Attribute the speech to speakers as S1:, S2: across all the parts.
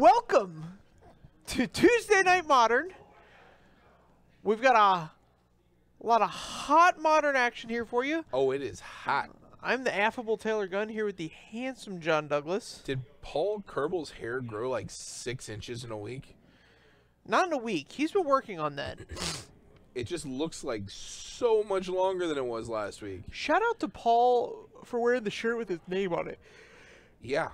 S1: Welcome to Tuesday Night Modern. We've got a lot of hot Modern action here for you.
S2: Oh, it is hot.
S1: I'm the affable Taylor Gunn here with the handsome John Douglas.
S2: Did Paul Koerbel's hair grow like 6 inches in a week?
S1: Not in a week. He's been working on that.
S2: It just looks like so much longer than it was last week.
S1: Shout out to Paul for wearing the shirt with his name on it.
S2: Yeah.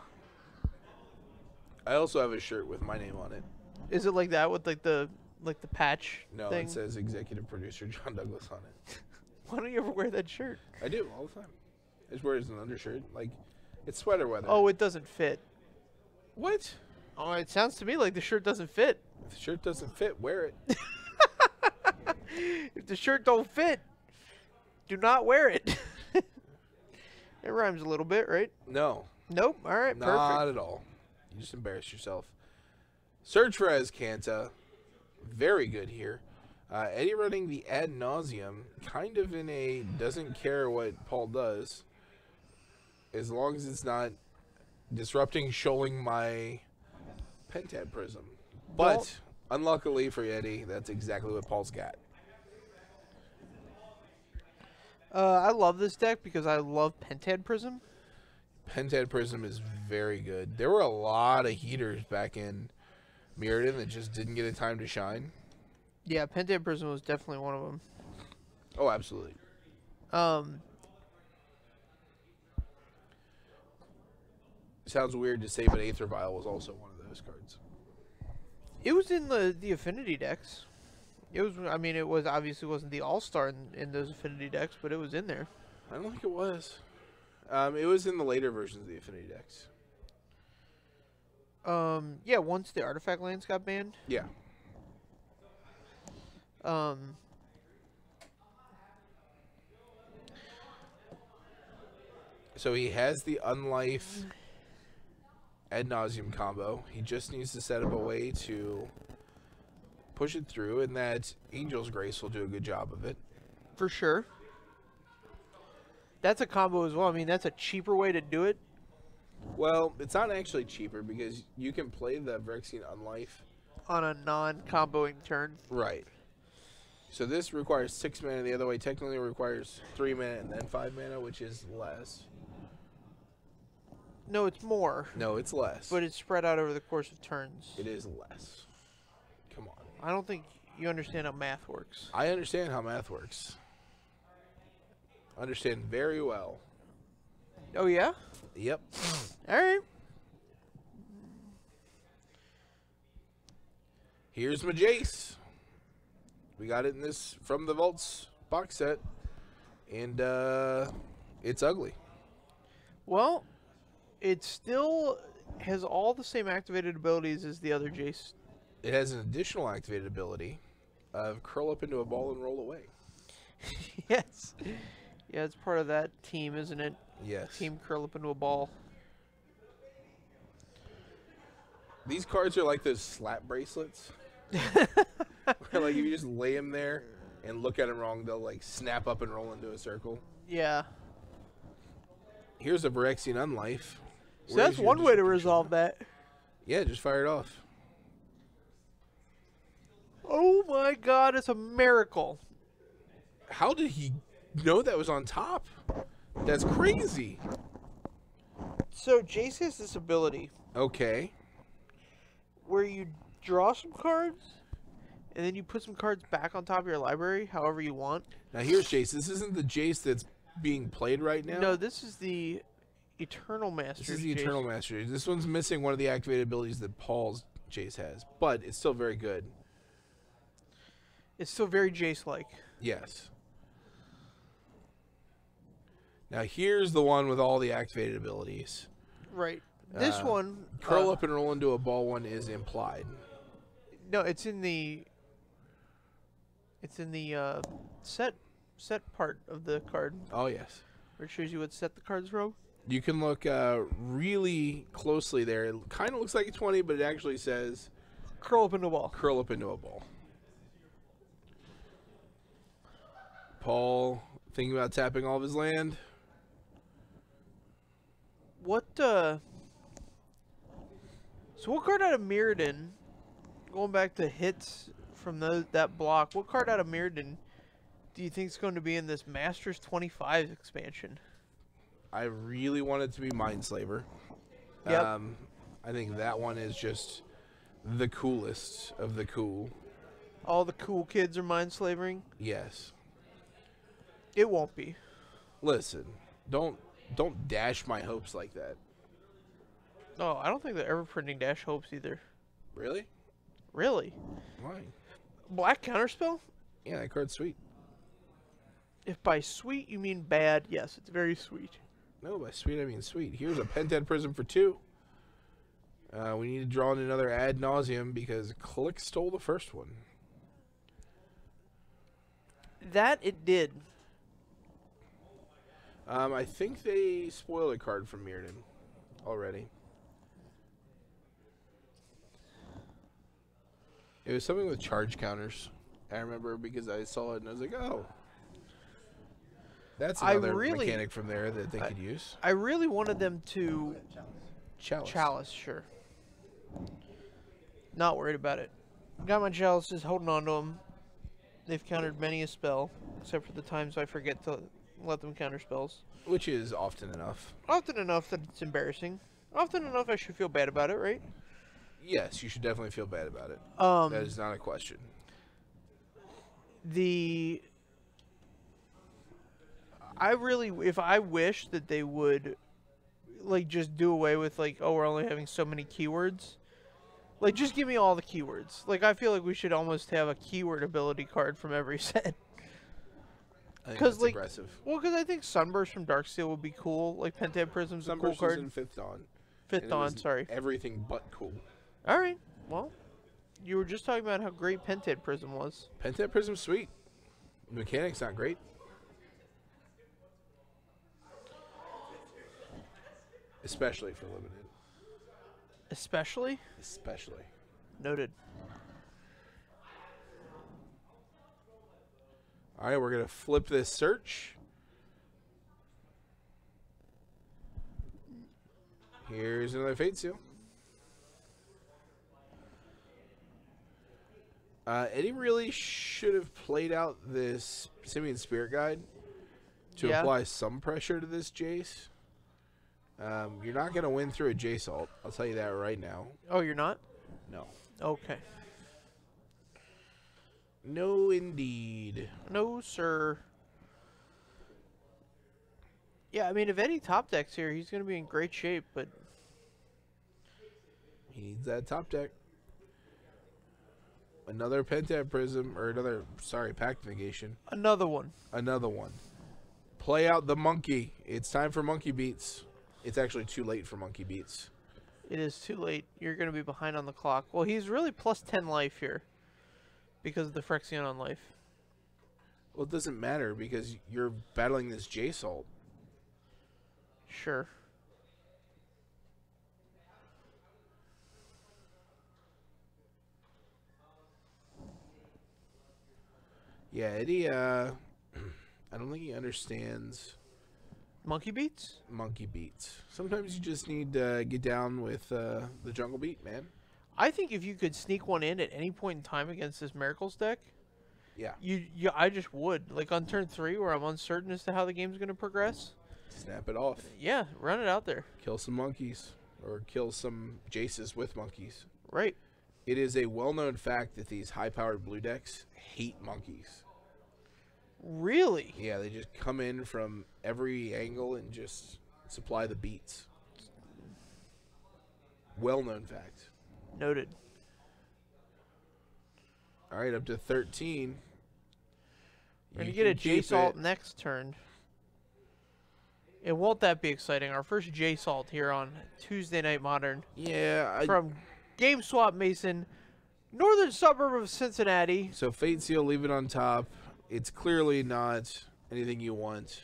S2: I also have a shirt with my name on it.
S1: Is it like that with like the patch
S2: No,
S1: thing?
S2: it says executive producer John Douglas on it.
S1: Why don't you ever wear that shirt?
S2: I do all the time. I just wear it as an undershirt. Like, it's sweater weather.
S1: Oh, it doesn't fit.
S2: What?
S1: Oh, it sounds to me like the shirt doesn't fit.
S2: If the shirt doesn't fit, wear it.
S1: If the shirt don't fit, do not wear it. It rhymes a little bit, right?
S2: No.
S1: Nope. All right,
S2: Not
S1: perfect.
S2: at all. You just embarrass yourself. Search for Kanta. Very good here. Eddie running the ad nauseam, kind of in a doesn't care what Paul does, as long as it's not disrupting, showing my Pentad Prism. But
S1: Well,
S2: unluckily for Eddie, that's exactly what Paul's got.
S1: I love this deck because I love Pentad Prism.
S2: Pentad Prism is very good. There were a lot of heaters back in Mirrodin that just didn't get a time to shine.
S1: Yeah, Pentad Prism was definitely one of them.
S2: Oh, absolutely. Sounds weird to say, but Aether Vial was also one of those cards.
S1: It was in the Affinity decks. It was. I mean, it was obviously wasn't the All-Star in those Affinity decks, but it was in there.
S2: I don't think it was. It was in the later versions of the Affinity decks.
S1: Yeah, once the artifact lands got banned.
S2: Yeah. So he has the Unlife ad nauseam combo. He just needs to set up a way to push it through, and that Angel's Grace will do a good job of it.
S1: For sure. That's a combo as well. I mean, that's a cheaper way to do it.
S2: Well, it's not actually cheaper because you can play the Phyrexian Unlife
S1: On a non-comboing turn.
S2: right. So this requires 6 mana. The other way technically requires 3 mana and then 5 mana, which is less.
S1: No, it's more.
S2: No, it's less.
S1: But it's spread out over the course of turns.
S2: It is less. Come on.
S1: I don't think you understand how math works.
S2: I understand how math works. Understand very well.
S1: Oh, yeah?
S2: Yep.
S1: All right.
S2: Here's my Jace. We got it in this from the Vaults box set, and it's ugly.
S1: Well, it still has all the same activated abilities as the other Jace.
S2: It has an additional activated ability of curl up into a ball and roll away.
S1: Yes. Yeah, it's part of that team, isn't it?
S2: Yes.
S1: Team curl up into a ball.
S2: These cards are like those slap bracelets. Where, like, if you just lay them there and look at them wrong, they'll, like, snap up and roll into a circle.
S1: Yeah.
S2: Here's a Phyrexian Unlife.
S1: So that's one way to resolve that.
S2: Yeah, just fire it off.
S1: Oh my god, it's a miracle.
S2: How did he know that was on top? That's crazy.
S1: So Jace has this ability
S2: Okay.
S1: where you draw some cards, and then you put some cards back on top of your library however you want.
S2: Now here's Jace. This isn't the Jace that's being played right now.
S1: No, this is the Eternal Master.
S2: This is the Eternal Master. This one's missing one of the activated abilities that Paul's Jace has, but it's still very good.
S1: It's still very Jace-like.
S2: Yes. Now here's the one with all the activated abilities.
S1: Right. This one...
S2: Curl up and roll into a ball one is implied.
S1: No, it's in the... It's in the set part of the card.
S2: Oh, yes.
S1: Where it shows you what set the card's from.
S2: You can look really closely there. It kind of looks like a 20, but it actually says...
S1: Curl up into a ball.
S2: Curl up into a ball. Paul thinking about tapping all of his land.
S1: What, So what card out of Mirrodin, going back to hits from that block, what card out of Mirrodin do you think is going to be in this Masters 25 expansion?
S2: I really want it to be Mindslaver.
S1: Yep.
S2: I think that one is just the coolest of the cool.
S1: All the cool kids are mind-slavering?
S2: Yes.
S1: It won't be.
S2: Listen, don't dash my hopes like that.
S1: No, I don't think they're ever printing Dash Hopes either.
S2: Really?
S1: Really?
S2: Why?
S1: Black Counterspell?
S2: Yeah, that card's sweet.
S1: If by sweet you mean bad, yes, it's very sweet.
S2: No, by sweet I mean sweet. Here's a Pentad Prism for 2. We need to draw in another Ad Nauseam because Click stole the first one.
S1: That it did.
S2: I think they spoiled a card from Mirrodin already. It was something with charge counters. I remember because I saw it and I was like, oh. That's another mechanic from there that they could use.
S1: I really wanted them to...
S2: Chalice.
S1: Sure. Not worried about it. Got my Chalices, holding on to them. They've countered many a spell, except for the times I forget to let them counter spells.
S2: Which is often enough.
S1: Often enough that it's embarrassing. Often enough I should feel bad about it, right?
S2: Yes, you should definitely feel bad about it. That is not a question.
S1: If I wish that they would, like, just do away with, like, oh, we're only having so many keywords. Like, just give me all the keywords. Like, I feel like we should almost have a keyword ability card from every set.
S2: I think that's
S1: like,
S2: aggressive.
S1: Well, because I think Sunburst from Darksteel would be cool. Like, Pentad Prism's a cool card.
S2: Sunburst is in Fifth Dawn.
S1: Fifth Dawn, sorry.
S2: Everything but cool.
S1: All right. Well, you were just talking about how great Pentad Prism was.
S2: Pentad Prism's sweet. The mechanic's not great. Especially for limited.
S1: Especially?
S2: Especially.
S1: Noted.
S2: All right, we're going to flip this search. Here's another Fate Seal. Eddie really should have played out this Simian Spirit Guide to apply some pressure to this Jace. You're not going to win through a Jace ult. I'll tell you that right now.
S1: Oh, you're not?
S2: No.
S1: Okay.
S2: No, indeed.
S1: No, sir. Yeah, I mean, if Eddie top decks here, he's going to be in great shape, but...
S2: He needs that top deck. Another Pentad Prism, or another, sorry, Pact Negation.
S1: Another one.
S2: Another one. Play out the monkey. It's time for monkey beats. It's actually too late for monkey beats.
S1: It is too late. You're going to be behind on the clock. Well, he's really plus 10 life here because of the Phyrexian on life.
S2: Well, it doesn't matter because you're battling this Jace ult.
S1: Sure.
S2: Yeah, Eddie, I don't think he understands...
S1: Monkey beats?
S2: Monkey beats. Sometimes you just need to get down with the jungle beat, man.
S1: I think if you could sneak one in at any point in time against this Miracles deck,
S2: yeah,
S1: I just would. Like on turn 3 where I'm uncertain as to how the game's going to progress.
S2: Snap it off.
S1: Yeah, run it out there.
S2: Kill some monkeys. Or kill some Jaces with monkeys.
S1: Right.
S2: It is a well-known fact that these high-powered blue decks hate monkeys.
S1: Really?
S2: Yeah, they just come in from every angle and just supply the beats. Well-known fact.
S1: Noted.
S2: All right, up to 13.
S1: We're going to get a Jace ult next turn. And won't that be exciting? Our first Jace ult here on Tuesday Night Modern.
S2: Yeah.
S1: From GameSwap Mason, northern suburb of Cincinnati.
S2: So Fate Seal, leave it on top. It's clearly not anything you want,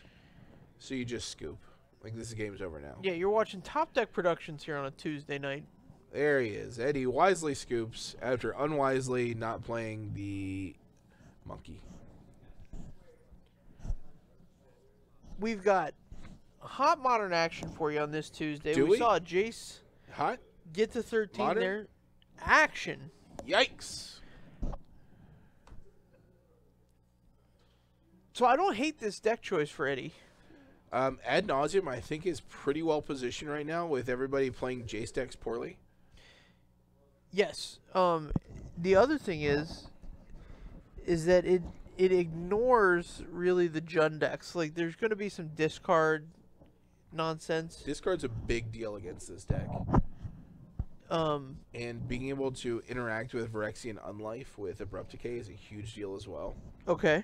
S2: so you just scoop. Like, this game's over now.
S1: Yeah, you're watching Top Deck Productions here on a Tuesday night.
S2: There he is. Eddie wisely scoops after unwisely not playing the monkey.
S1: We've got hot modern action for you on this Tuesday.
S2: Do we
S1: saw a Jace.
S2: Hot?
S1: Get to 13
S2: Modern?
S1: there. Action.
S2: Yikes.
S1: So I don't hate this deck choice for Eddie.
S2: Ad Nauseam, I think, is pretty well positioned right now with everybody playing Jace decks poorly.
S1: Yes. The other thing is that it ignores really the Jund decks. Like, there's going to be some discard nonsense.
S2: Discard's a big deal against this deck. And being able to interact with Phyrexian Unlife with Abrupt Decay is a huge deal as well.
S1: Okay.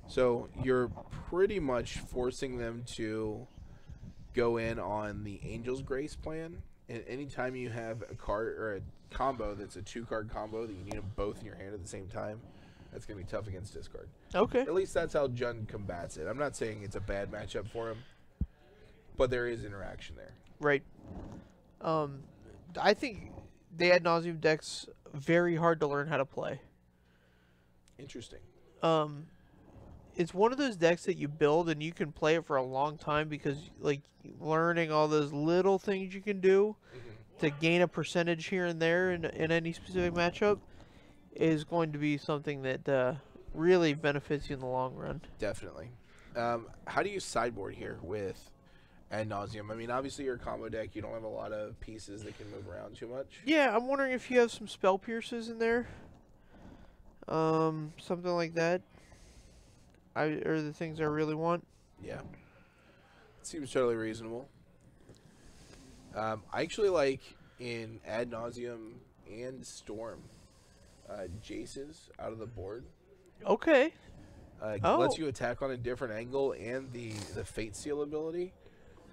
S2: So you're pretty much forcing them to go in on the Angel's Grace plan. And anytime you have a card or a combo that's a 2-card combo that you need them both in your hand at the same time, that's going to be tough against discard.
S1: Okay.
S2: At least that's how Jund combats it. I'm not saying it's a bad matchup for him, but there is interaction there.
S1: Right. I think the Ad Nauseam deck's very hard to learn how to play.
S2: Interesting.
S1: It's one of those decks that you build and you can play it for a long time because, like, learning all those little things you can do to gain a percentage here and there in any specific matchup is going to be something that really benefits you in the long run.
S2: Definitely. How do you sideboard here with Ad Nauseam? I mean, obviously you're a combo deck. You don't have a lot of pieces that can move around too much.
S1: Yeah, I'm wondering if you have some Spell Pierces in there. Something like that. Are the things I really want.
S2: Yeah. Seems totally reasonable. I actually like in Ad Nauseam and Storm, Jace's out of the board.
S1: Okay.
S2: Lets you attack on a different angle and the Fate Seal ability.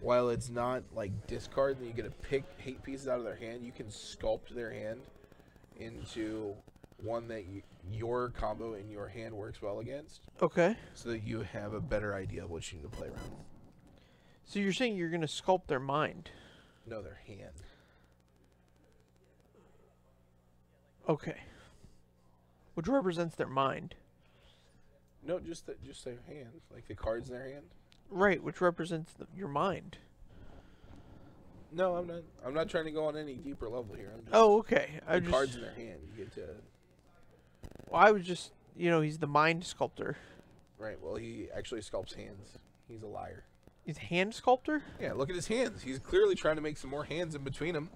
S2: While it's not like discard and you get to pick hate pieces out of their hand, you can sculpt their hand into one that your combo in your hand works well against.
S1: Okay.
S2: So that you have a better idea of what you need to play around.
S1: So you're saying you're going to sculpt their mind?
S2: No, their hand.
S1: Okay. Which represents their mind.
S2: No, just their hand, like the cards in their hand.
S1: Right, which represents your mind.
S2: No, I'm not trying to go on any deeper level here. I'm just,
S1: okay.
S2: the cards in their hand, you get to.
S1: Well, I was just, he's the mind sculptor.
S2: Right. Well, he actually sculpts hands. He's a liar.
S1: He's a hand sculptor?
S2: Yeah. Look at his hands. He's clearly trying to make some more hands in between them.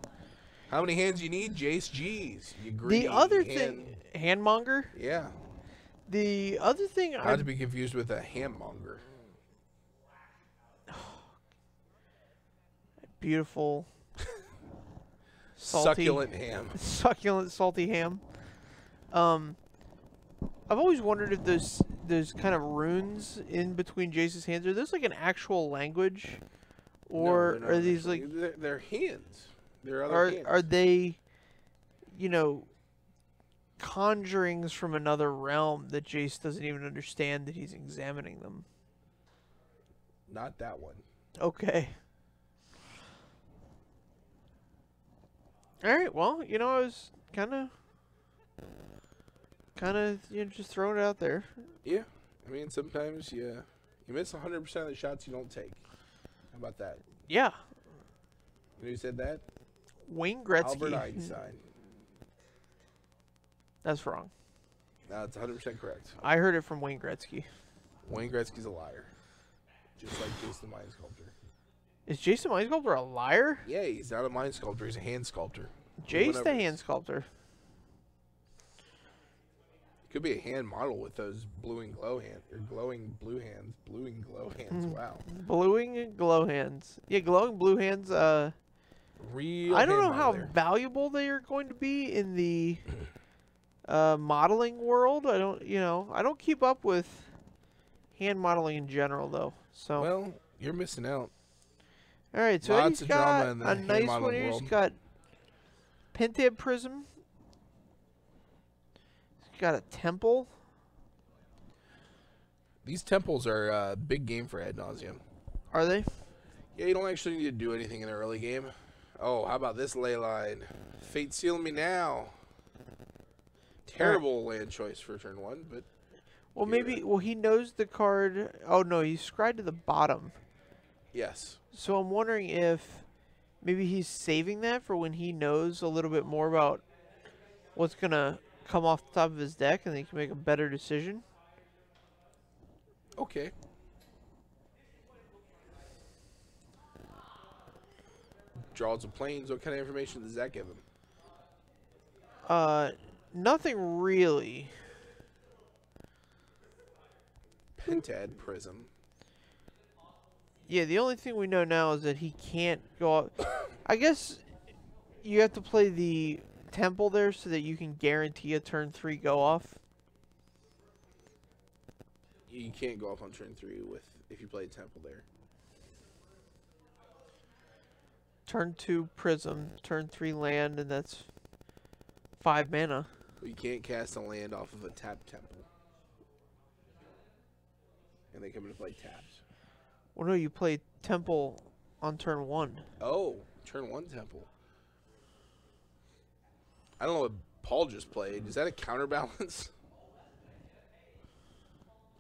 S2: How many hands you need, Jace? Jeez, you greedy
S1: The other
S2: hand.
S1: thing, handmonger.
S2: Yeah.
S1: The other thing,
S2: Not to be confused with a hammonger.
S1: Beautiful, salty,
S2: succulent ham.
S1: Succulent, salty ham. I've always wondered if those kind of runes in between Jace's hands, are those like an actual language, or
S2: No,
S1: are these
S2: actually.
S1: like
S2: they're hands? They're other hands.
S1: Are they, conjurings from another realm that Jace doesn't even understand that he's examining them?
S2: Not that one.
S1: Okay. All right. Well, I was kind of, just throwing it out there.
S2: Yeah. I mean, sometimes you miss 100% of the shots you don't take. How about that?
S1: Yeah.
S2: You know who said that?
S1: Wayne Gretzky.
S2: Albert Einstein.
S1: That's wrong.
S2: No, it's 100% correct.
S1: I heard it from Wayne Gretzky.
S2: Wayne Gretzky's a liar. Just like Jace the Mind Sculptor.
S1: Is Jason Mind Sculptor a liar?
S2: Yeah, he's not a mind sculptor. He's a hand sculptor.
S1: Jace the hand sculptor.
S2: Could be a hand model with those glowing blue hands. Wow.
S1: Bluing glow hands. Yeah, glowing blue hands.
S2: Real.
S1: I don't know how
S2: there.
S1: valuable they are going to be in the modeling world. I don't keep up with hand modeling in general though. So.
S2: Well, you're missing out.
S1: All right, so
S2: Lots
S1: he's
S2: of
S1: got
S2: drama in the
S1: a
S2: hand
S1: nice one
S2: modeling
S1: here.
S2: world.
S1: He's got Pentab Prism. He's got a Temple.
S2: These temples are a big game for Ad Nauseam.
S1: Are they?
S2: Yeah, you don't actually need to do anything in the early game. Oh, how about this ley line? Fate Seal Me Now. Terrible land choice for turn 1, but...
S1: Well, he knows the card. Oh, no, he's scryed to the bottom.
S2: Yes.
S1: So I'm wondering if maybe he's saving that for when he knows a little bit more about what's gonna come off the top of his deck, and he can make a better decision.
S2: Okay. Draws of planes. What kind of information does that give him?
S1: Nothing really.
S2: Pentad Prism.
S1: Yeah, the only thing we know now is that he can't go up. I guess you have to play the temple there so that you can guarantee a turn 3 go off.
S2: You can't go off on turn 3 if you play temple there.
S1: Turn 2 prism, turn 3 land, and that's 5 mana.
S2: But you can't cast a land off of a tapped temple. And they come into play taps.
S1: Well, no, you play temple on turn 1.
S2: Oh, turn 1 temple. I don't know what Paul just played. Is that a counterbalance?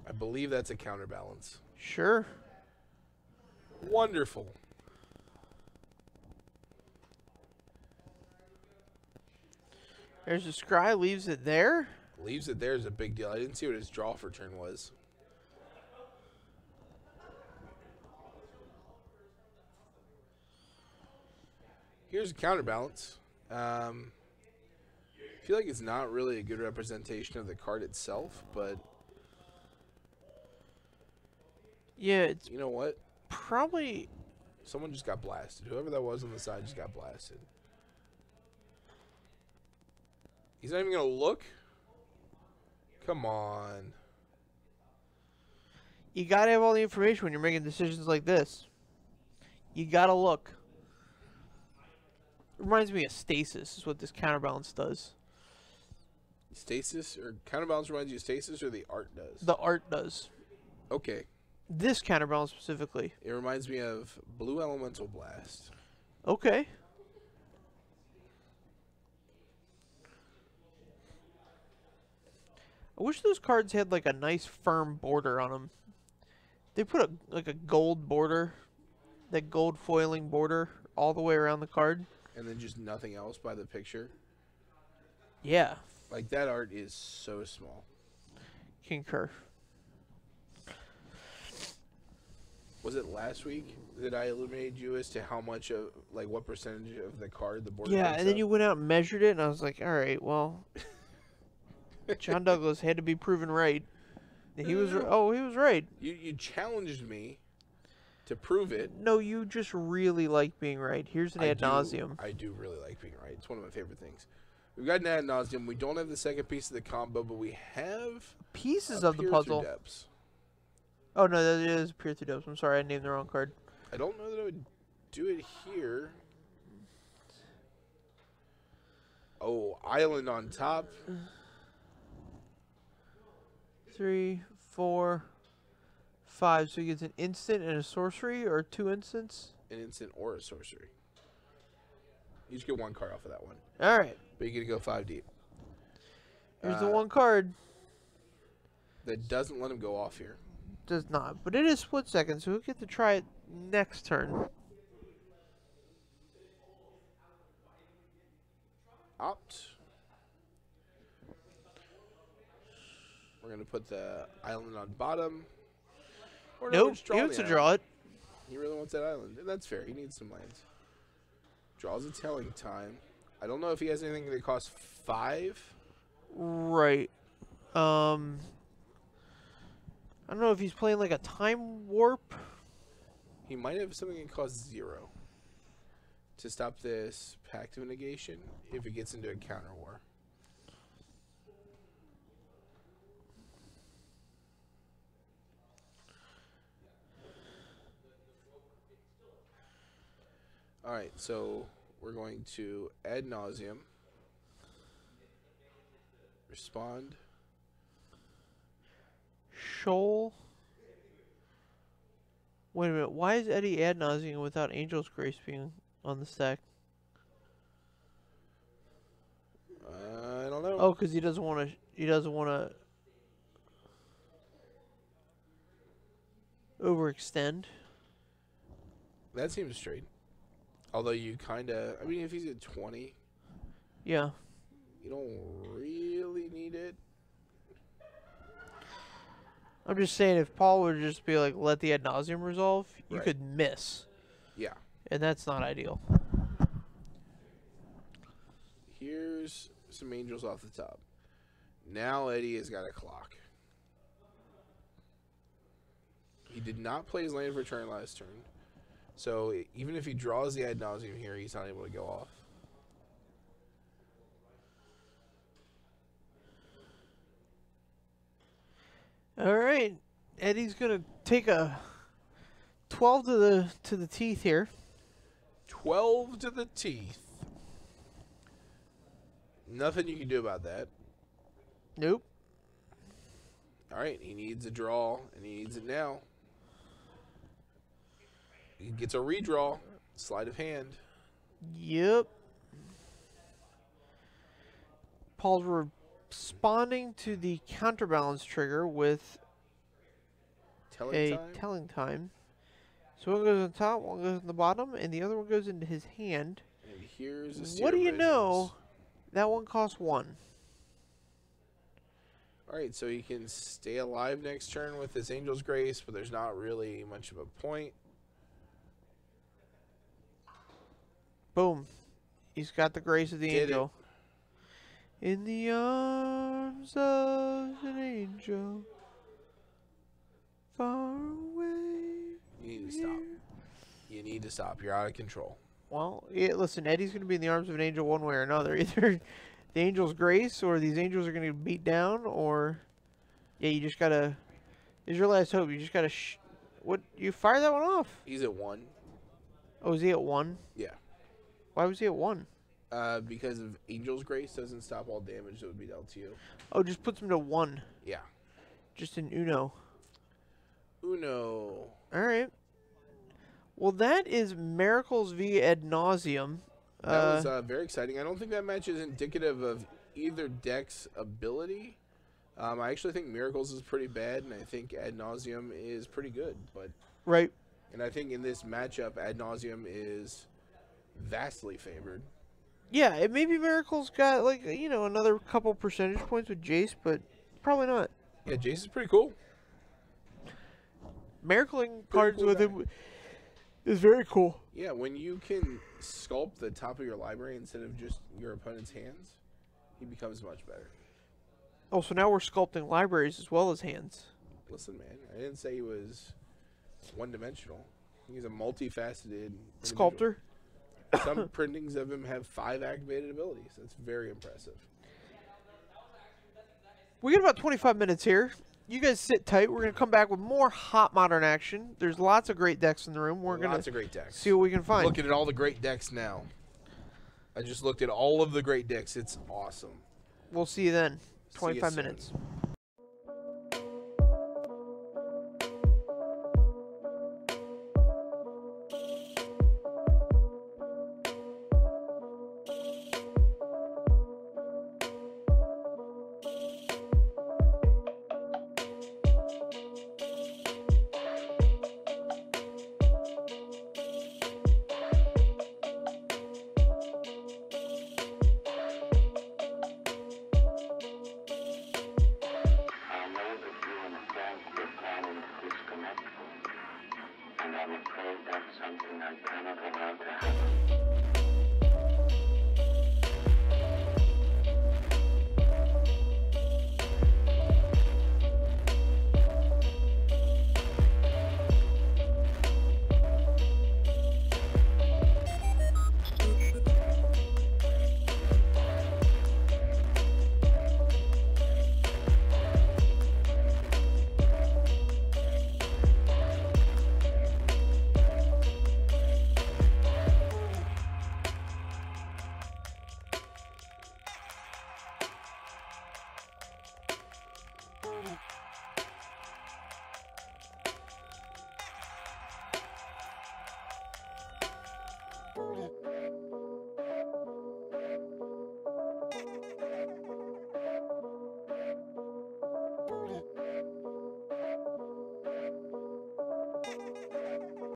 S2: I believe that's a counterbalance.
S1: Sure.
S2: Wonderful.
S1: There's a scry, leaves it there.
S2: Leaves it there is a big deal. I didn't see what his draw for turn was. Here's a counterbalance. I feel like it's not really a good representation of the card itself, but
S1: Yeah, it's
S2: you know what?
S1: probably...
S2: Someone just got blasted. Whoever that was on the side just got blasted. He's not even going to look? Come on.
S1: You gotta have all the information when you're making decisions like this. You gotta look. Reminds me of stasis, is what this counterbalance does.
S2: Stasis? Or counterbalance reminds you of stasis, or the art does?
S1: The art does.
S2: Okay.
S1: This counterbalance specifically.
S2: It reminds me of Blue Elemental Blast.
S1: Okay. I wish those cards had like a nice firm border on them. They put a gold border, that gold foiling border all the way around the card.
S2: And then just nothing else by the picture.
S1: Yeah.
S2: Like, that art is so small.
S1: Concur.
S2: Was it last week that I illuminated you as to how much of, like, what percentage of the card the board
S1: Yeah,
S2: takes
S1: and then
S2: up?
S1: you went out and measured it, and I was like, all right, well, John Douglas had to be proven right. He was, oh, he was right.
S2: You challenged me to prove it.
S1: No, you just really like being right. Here's an ad nauseam.
S2: I do really like being right. It's one of my favorite things. We've got an ad nauseam. We don't have the second piece of the combo, but we have
S1: Pieces
S2: a
S1: of the
S2: Peer
S1: puzzle.
S2: Through Depths.
S1: Oh, no, that is Peer Through Depths. I'm sorry, I named the wrong card.
S2: I don't know that I would do it here. Oh, Island on top.
S1: 3, 4, 5. So he gets an instant and a sorcery, or 2 instants?
S2: An instant or a sorcery. You just get one card off of that one.
S1: All right.
S2: But you get to go 5 deep.
S1: Here's the one card.
S2: That doesn't let him go off here.
S1: Does not. But it is split second, so we'll get to try it next turn.
S2: Opt. We're going to put the island on bottom. Or no,
S1: Nope,
S2: just
S1: he wants
S2: the
S1: to draw
S2: island.
S1: it.
S2: He really wants that island. And that's fair. He needs some lands. Draws a telling time. I don't know if he has anything that costs 5.
S1: Right. I don't know if he's playing like a time warp.
S2: He might have something that costs 0 to stop this Pact of Negation if it gets into a counter war. Alright, so we're going to ad nauseam. Respond.
S1: Shoal. Wait a minute. Why is Eddie ad nauseam without Angel's Grace being on the stack?
S2: I don't know.
S1: Oh, because he doesn't want to. He doesn't want to overextend.
S2: That seems straight. Although you kind of, I mean, if he's at 20,
S1: Yeah.
S2: you don't really need it.
S1: I'm just saying, if Paul would just be like, let the ad nauseam resolve, you
S2: Right.
S1: could miss.
S2: Yeah.
S1: And that's not ideal.
S2: Here's some angels off the top. Now Eddie has got a clock. He did not play his land for turn last turn. So even if he draws the ad nauseam here, he's not able to go off.
S1: All right, Eddie's gonna take a 12 to the teeth here.
S2: 12 to the teeth. Nothing you can do about that.
S1: Nope.
S2: All right, he needs a draw, and he needs it now. He gets a redraw, sleight of hand.
S1: Yep. Paul's responding to the counterbalance trigger with
S2: Telling time.
S1: telling time. So one goes on top, one goes on the bottom, and the other one goes into his hand.
S2: And here's a
S1: What do you
S2: Seer
S1: know?
S2: Visions.
S1: That one costs 1.
S2: All right, so he can stay alive next turn with this Angel's Grace, but there's not really much of a point.
S1: Boom. He's got the grace of the
S2: Did
S1: angel. In the arms of an angel, far away.
S2: You need to stop. You need to stop. You're out of control.
S1: Well, yeah, listen, Eddie's going to be in the arms of an angel one way or another. Either the angel's grace or these angels are going to beat down, or... Yeah, you just got to... It's your last hope. You just got to... What? You fire that one off?
S2: He's at 1.
S1: Oh, is he at 1?
S2: Yeah.
S1: Why was he at 1?
S2: Because of Angel's Grace doesn't stop all damage that would be dealt to you.
S1: Oh, just puts him to 1.
S2: Yeah.
S1: Just an Uno.
S2: Uno.
S1: All right. Well, that is Miracles v. Ad Nauseam.
S2: That was very exciting. I don't think that match is indicative of either deck's ability. I actually think Miracles is pretty bad, and I think Ad Nauseam is pretty good. But
S1: Right.
S2: and I think in this matchup, Ad Nauseam is vastly favored.
S1: Yeah, it maybe Miracles got, like, you know, another couple percentage points with Jace, but probably not.
S2: Yeah, Jace is pretty cool.
S1: Miracling cards
S2: cool
S1: with
S2: guy.
S1: him is very cool.
S2: Yeah, when you can sculpt the top of your library instead of just your opponent's hands, he becomes much better.
S1: Oh, so now we're sculpting libraries as well as hands.
S2: Listen, man, I didn't say he was one-dimensional. He's a multifaceted individual.
S1: Sculptor.
S2: Some printings of him have 5 activated abilities. That's very impressive.
S1: We got about 25 minutes here. You guys sit tight. We're going to come back with more hot modern action. There's lots of great decks in the room. We're going
S2: Lots
S1: to
S2: of great decks.
S1: see what we can find.
S2: Looking at all the great decks now. I just looked at all of the great decks. It's awesome.
S1: We'll see you then.
S2: See you
S1: 25
S2: soon.
S1: minutes.
S3: And I'm afraid that's something I cannot allow to happen.